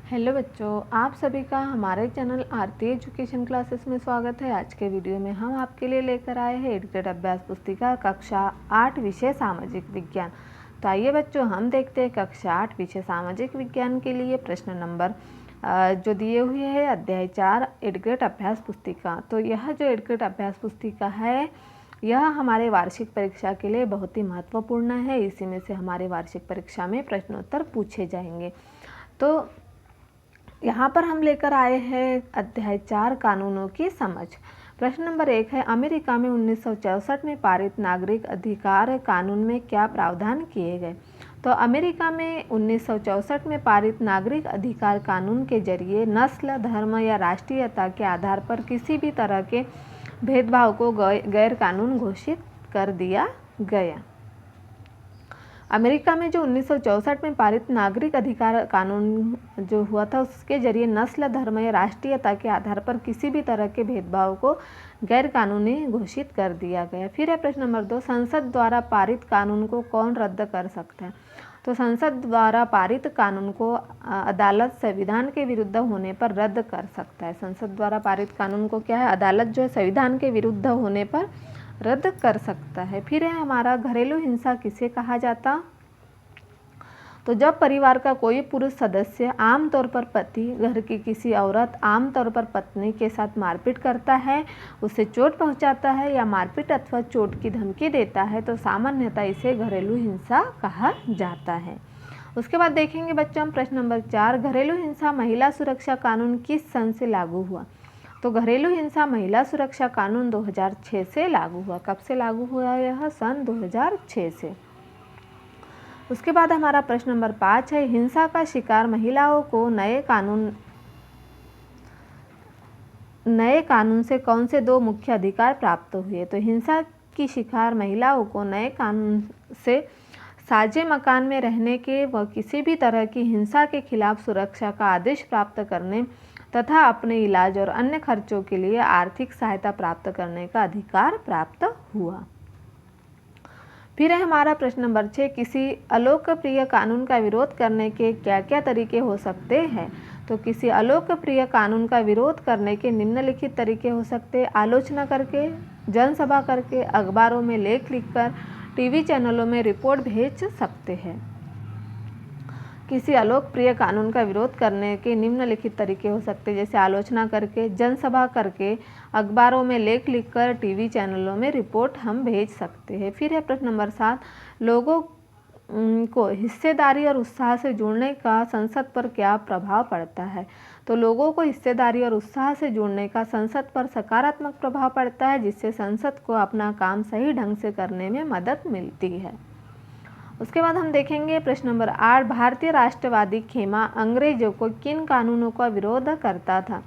Hello बच्चों, आप सभी का हमारे चैनल आरती एजुकेशन क्लासेस में स्वागत है। आज के वीडियो में हम आपके लिए लेकर आए हैं 8th ग्रेड अभ्यास पुस्तिका कक्षा 8 विषय सामाजिक विज्ञान। तो आइए बच्चों, हम देखते हैं कक्षा 8 विषय सामाजिक विज्ञान के लिए प्रश्न नंबर जो दिए हुए हैं अध्याय 4 8th ग्रेड अभ्यास पुस्तिका। तो यह जो 8th ग्रेड अभ्यास पुस्तिका है यह हमारे वार्षिक परीक्षा के लिए बहुत ही महत्वपूर्ण है। इसी में से हमारे वार्षिक परीक्षा में प्रश्नोत्तर पूछे जाएंगे। तो यहाँ पर हम लेकर आए हैं अध्याय 4 कानूनों की समझ। प्रश्न नंबर 1 है, अमेरिका में 1964 में पारित नागरिक अधिकार कानून में क्या प्रावधान किए गए। तो अमेरिका में 1964 में पारित नागरिक अधिकार कानून के जरिए नस्ल, धर्म या राष्ट्रीयता के आधार पर किसी भी तरह के भेदभाव को गैर कानून घोषित कर दिया गया। अमेरिका में जो 1964 में पारित नागरिक अधिकार कानून जो हुआ था उसके जरिए नस्ल, धर्म या राष्ट्रीयता के आधार पर किसी भी तरह के भेदभाव को गैर कानूनी घोषित कर दिया गया। फिर है प्रश्न नंबर 2, संसद द्वारा पारित कानून को कौन रद्द कर सकता है। तो संसद द्वारा पारित कानून को अदालत संविधान के विरुद्ध होने पर रद्द कर सकता है। संसद द्वारा पारित कानून को क्या है, अदालत जो है संविधान के विरुद्ध होने पर रद्द कर सकता है। फिर है हमारा, घरेलू हिंसा किसे कहा जाता। तो जब परिवार का कोई पुरुष सदस्य आमतौर पर पति घर की किसी औरत आमतौर पर पत्नी के साथ मारपीट करता है, उसे चोट पहुंचाता है या मारपीट अथवा चोट की धमकी देता है तो सामान्यतः इसे घरेलू हिंसा कहा जाता है। उसके बाद देखेंगे बच्चों हम प्रश्न नंबर 4, घरेलू हिंसा महिला सुरक्षा कानून किस सन से लागू हुआ। तो घरेलू हिंसा महिला सुरक्षा कानून 2006 से लागू हुआ। कब से लागू हुआ यह, सन 2006 से। उसके बाद हमारा प्रश्न नंबर 5 है, हिंसा का शिकार महिलाओं को नए कानून से कौन से 2 मुख्य अधिकार प्राप्त हुए। तो हिंसा की शिकार महिलाओं को नए कानून से साझे मकान में रहने के व किसी भी तरह की हिंसा के खिलाफ सुरक्षा का आदेश प्राप्त करने तथा अपने इलाज और अन्य खर्चों के लिए आर्थिक सहायता प्राप्त करने का अधिकार प्राप्त हुआ। फिर है हमारा प्रश्न नंबर 6, किसी अलोकप्रिय कानून का विरोध करने के क्या क्या तरीके हो सकते हैं। तो किसी अलोकप्रिय कानून का विरोध करने के निम्नलिखित तरीके हो सकते हैं, आलोचना करके, जनसभा करके, अखबारों में लेख लिखकर, टीवी चैनलों में रिपोर्ट भेज सकते हैं। किसी अलोकप्रिय कानून का विरोध करने के निम्नलिखित तरीके हो सकते हैं, जैसे आलोचना करके, जनसभा करके, अखबारों में लेख लिखकर, टीवी चैनलों में रिपोर्ट हम भेज सकते हैं। फिर है प्रश्न नंबर 7, लोगों को हिस्सेदारी और उत्साह से जुड़ने का संसद पर क्या प्रभाव पड़ता है। तो लोगों को हिस्सेदारी और उत्साह से जुड़ने का संसद पर सकारात्मक प्रभाव पड़ता है, जिससे संसद को अपना काम सही ढंग से करने में मदद मिलती है। उसके बाद हम देखेंगे प्रश्न नंबर 8, भारतीय राष्ट्रवादी खेमा अंग्रेजों को किन कानूनों का विरोध करता था।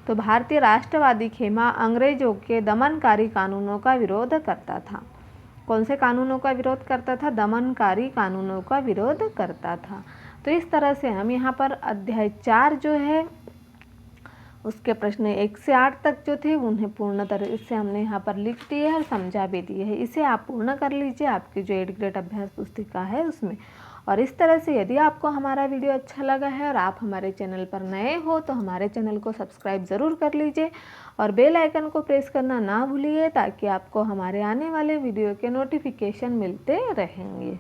तो भारतीय राष्ट्रवादी खेमा अंग्रेजों के दमनकारी कानूनों का विरोध करता था। कौन से कानूनों का विरोध करता था, दमनकारी कानूनों का विरोध करता था। तो इस तरह से हम यहाँ पर अध्याय 4 जो है उसके प्रश्न 1 से 8 तक जो थे उन्हें पूर्ण तरह से हमने यहाँ पर लिख दिए है और समझा भी दिए है। इसे आप पूर्ण कर लीजिए आपकी जो 8th ग्रेड अभ्यास पुस्तिका है उसमें। और इस तरह से यदि आपको हमारा वीडियो अच्छा लगा है और आप हमारे चैनल पर नए हो तो हमारे चैनल को सब्सक्राइब ज़रूर कर लीजिए और बेल आइकन को प्रेस करना ना भूलिए, ताकि आपको हमारे आने वाले वीडियो के नोटिफिकेशन मिलते रहेंगे।